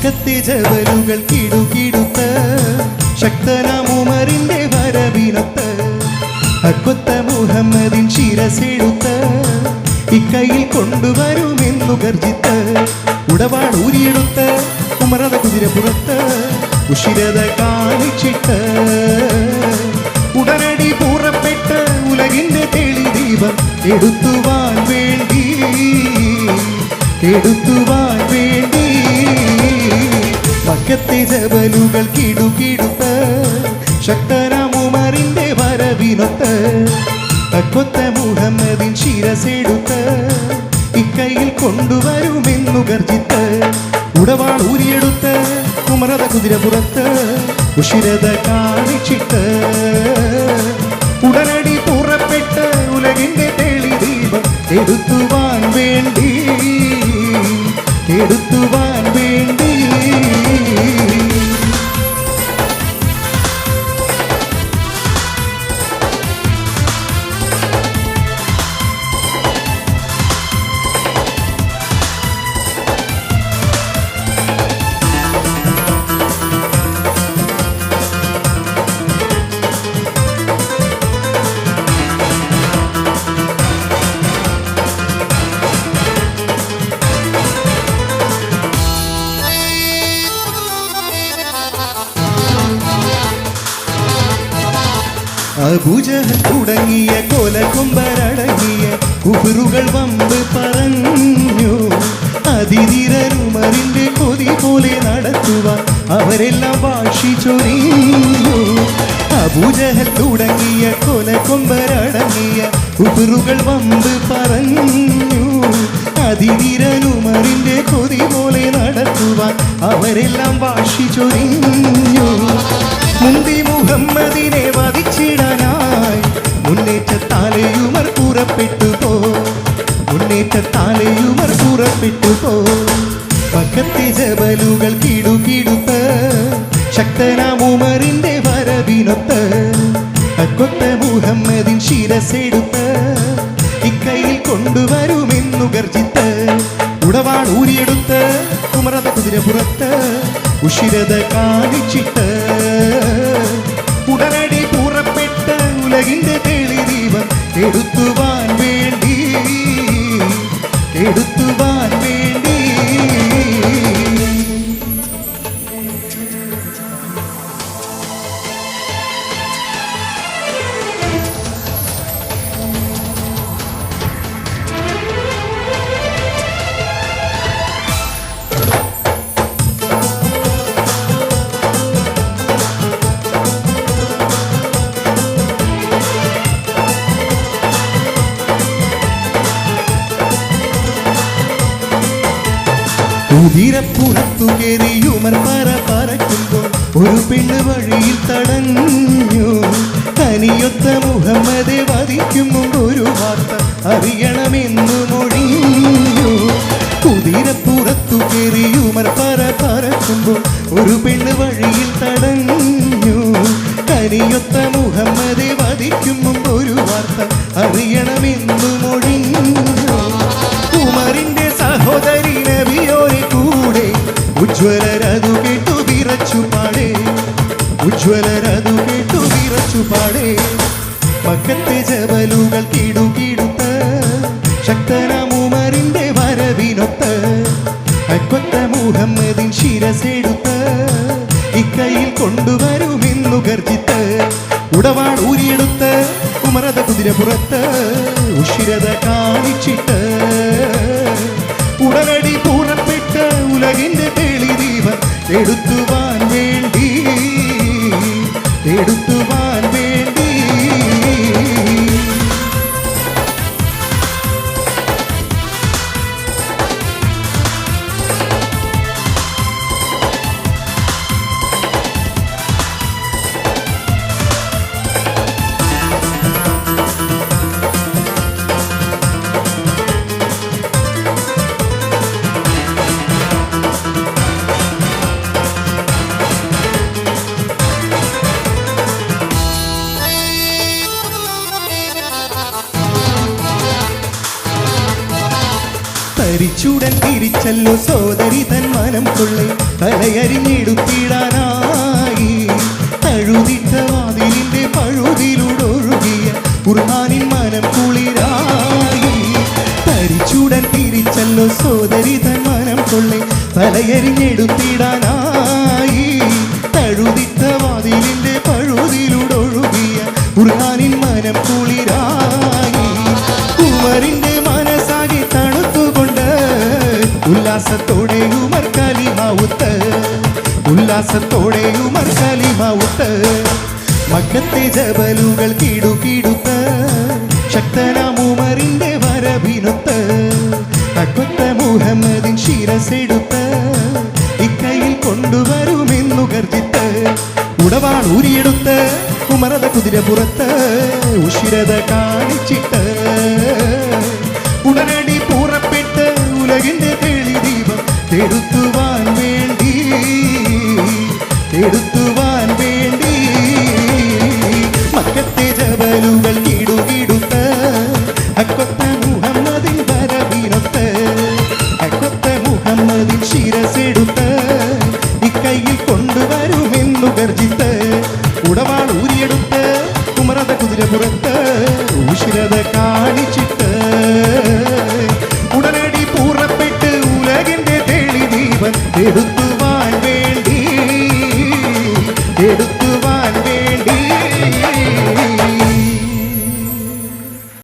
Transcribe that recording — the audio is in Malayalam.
മക്കത്തെ ജബലുകൾ കിടുകിടുത്ത് ശക്തനാം ഉമറിന്റെ വരവിനൊത്ത് അക്കൊത്ത മുഹമ്മദിൻ ശിരസെടുത്ത് ഇക്കൈയിൽ കൊണ്ടുവരുമെന്നു ഗർജിത്ത് ഉടവാടൂരിയെടുത്ത് ഉമറത കുതിരപ്പുറത്ത് ഉഷിരത കാണിച്ചിട്ട് ഉടനടി പുറപ്പെട്ട് ഉലകിന്റെ തെളി ദീപം എടുത്തുവാൻ വേണ്ടി മക്കത്തെ ജബലുകൾ കിടുകിടുത്ത് ശക്തനാം ഉമറിന്റെ വരവിനൊത്ത് അക്കൊത്ത മുഹമ്മദിൻ ശിരസെടുത്ത് ഇക്കൈയിൽ കൊണ്ടുവരുമെന്നു ഗർജിത്ത് ഉടവാളൂരിയെടുത്ത് ഉമറത കുതിരപ്പുറത്ത് ഉഷിരത കാണിച്ചിട്ട് ഉടനടി പുറപ്പെട്ട് ഉലകിന്റെ തെളി ദീപം എടുത്തുവാൻ വേണ്ടി അബൂജഹൽ തുടങ്ങിയ കൊലകൊമ്പരടങ്ങിയ കുബറുകൾ വമ്പ് പറഞ്ഞു അതിധീരരുമറിന്റെ കൊതി പോലെ നടത്തുവാൻ അവരെല്ലാം വാശി ചൊരിഞ്ഞു അബൂജഹൽ തുടങ്ങിയ കൊലകൊമ്പരടങ്ങിയ കുബറുകൾ വമ്പ് പറഞ്ഞു അതിധീരരുമറിന്റെ കൊതി പോലെ നടത്തുവാൻ അവരെല്ലാം വാശി ചൊരിഞ്ഞു മുന്തി മുഹമ്മദിനെ വധിച്ചിടാനായി മുന്നേറ്റത്താലെയുമർ പുറപ്പെട്ടു പോ മക്കത്തെ ജബലുകൾ കിടുകിടുത്ത് ശക്തനാം ഉമറിന്റെ വരവിനൊത്ത് അക്കൊത്ത മുഹമ്മദിൻ ശിരസെടുത്ത് ഇക്കൈയിൽ കൊണ്ടുവരുമെന്നു ഗർജിത്ത് ഉടവാളൂരിയെടുത്ത് ഉമറത കുതിരപ്പുറത്ത് ഉഷിരത കാണിച്ചിട്ട് ഉടനടി പുറപ്പെട്ട് ഉലകിന്റെ തെളി ദീപം എടുത്തുവാൻ വേണ്ടി കുതിരപ്പുറത്തു കയറിയുമർ പറക്കുമ്പോൾ ഒരു പെണ്ണ് വഴിയിൽ തടഞ്ഞു കനിയൊത്ത മുഹമ്മദെ വധിക്കും മുമ്പ് ഒരു വാർത്ത അറിയണമെന്നു മൊഴിഞ്ഞു കുതിരപ്പുറത്തു കയറിയുമർ പറക്കുമ്പോൾ ഒരു പെണ്ണ് വഴിയിൽ തടഞ്ഞു കനിയൊത്ത മുഹമ്മദെ വധിക്കും മുമ്പ് ഒരു വാർത്ത അറിയണമെന്നു മൊഴിഞ്ഞു ഉമറിന്റെ സഹോദരി നബിയോരെ കൂടെ ഉജ്ജ്വലരതു കേട്ടു വിറച്ചു പാടേ മക്കത്തെ ജബലുകൾ കിടുകിടുത്ത് ശക്തനാം ഉമറിന്റെ വരവിനൊത്ത് അക്കൊത്ത മുഹമ്മദിൻ ശിരസെടുത്ത് ഇക്കൈയിൽ കൊണ്ടുവരുമെന്നു ഗർജിത്ത് ഉടവാളൂരിയെടുത്ത് ഉമറത കുതിരപ്പുറത്ത് ഉഷിരത കാണിച്ചിട്ട് ഉടനടി പുറപ്പെട്ട് ഉലകിന്റെ തെളി ദീപം എടുത്തുവാൻ വേണ്ടി തരിച്ചുടൻ തിരിച്ചല്ലോ സോദരി തൻ മനം കൊള്ളെ തലയരിഞ്ഞെടുത്തിടാനായി തഴുതിട്ട വാതിലിന്റെ പഴുതിലൂടൊഴുകിയ ഖുർആനിൻ മനം കുളിരായി തരിച്ചുടൻ തിരിച്ചല്ലോ സോദരി തൻ മനം കൊള്ളെ തലയരിഞ്ഞെടുത്തിടാനായി തഴുതിട്ട വാതിലിന്റെ പഴുതിലൂടൊഴുകിയ ഖുർആനിൻ മനം കുളിരായി ഉമറിന്റെ മനസ്സാകെ തണുത്തുകൊണ്ട് ഉല്ലാസത്തോടെ ഉമർ കലിമാവുത്ത് ഉല്ലാസത്തോടെ ഉമർ കലിമാവുത്ത് മക്കത്തെ ജബലുകൾ കിടുകിടുത്ത് ശക്തനാം ഉമറിന്റെ വരവിനൊത്ത് തക്കൊത്ത മുഹമ്മദിൻ ശിരസെടുത്ത് ഇക്കയിൽ കൊണ്ടുവരുമെന്നു ഗർജിത്ത് ഉടവാൾ ഊരിയെടുത്ത് ഉമറത കുതിര പുറത്ത് ഉഷിരത കാണിച്ചിട്ട് ഉടനടി പുറപ്പെട്ട് ഉലകിന്റെ തെളി ദീപം എടുത്തുവാൻ വേണ്ടി മക്കത്തെ ജബലുകൾ കിടുകിടുത്ത് അക്കൊത്ത മുഹമ്മദിൻ വരവിനൊത്ത് അക്കൊത്ത മുഹമ്മദിൻ ശിരസെടുത്ത് ഇക്കൈയിൽ കൊണ്ടുവരുമെന്നു ഗർജിത്ത് ഉടവാൾ ഊരിയെടുത്ത് ഉമറത കുതിര പുറത്ത് ഉഷിരത കാണിച്ചിട്ട് ഉടനടി പൂറപ്പെട്ട് ഉലകിന്റെ തെളി ദീപം എടുത്തുവാൻ വേണ്ടി